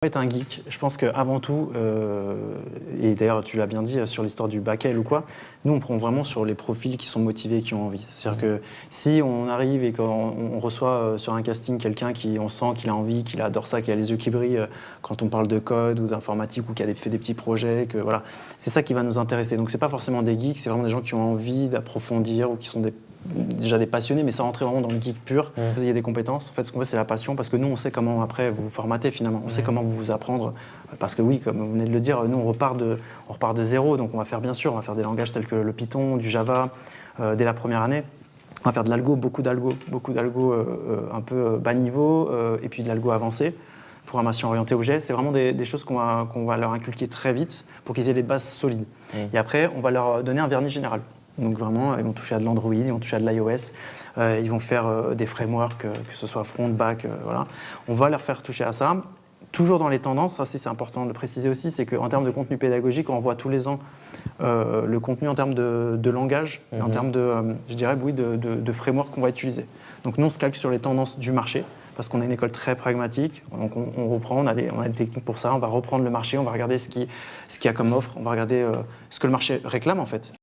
Être un geek, je pense qu'avant tout, et d'ailleurs tu l'as bien dit sur l'histoire du bac-L ou quoi, nous on prend vraiment sur les profils qui sont motivés, qui ont envie. C'est-à-dire que si on arrive et qu'on reçoit sur un casting quelqu'un qui on sent qu'il a envie, qu'il adore ça, qu'il a les yeux qui brillent quand on parle de code ou d'informatique ou qui a fait des petits projets, que voilà, c'est ça qui va nous intéresser. Donc c'est pas forcément des geeks, c'est vraiment des gens qui ont envie d'approfondir ou qui sont déjà des passionnés, mais sans rentrer vraiment dans le geek pur. Vous ayez des compétences. En fait, ce qu'on veut, c'est la passion, parce que nous, on sait comment après vous formater finalement. On sait comment vous apprendre, parce que oui, comme vous venez de le dire, nous, on repart de zéro. Donc, on va faire on va faire des langages tels que le Python, du Java, dès la première année. On va faire de l'algo, beaucoup d'algo un peu bas niveau, et puis de l'algo avancé. Programmation orientée objet, c'est vraiment des choses qu'on va leur inculquer très vite pour qu'ils aient les bases solides. Et après, on va leur donner un vernis général. Donc vraiment, ils vont toucher à de l'Android, ils vont toucher à de l'iOS, ils vont faire des frameworks, que ce soit front, back, voilà. On va leur faire toucher à ça. Toujours dans les tendances, ça c'est important de le préciser aussi, c'est qu'en termes de contenu pédagogique, on voit tous les ans le contenu en termes de langage, en termes je dirais, oui, de framework qu'on va utiliser. Donc nous, on se calque sur les tendances du marché, parce qu'on est une école très pragmatique, donc on reprend, on a des techniques pour ça, on va reprendre le marché, on va regarder ce qu'il y a comme offre, on va regarder ce que le marché réclame en fait.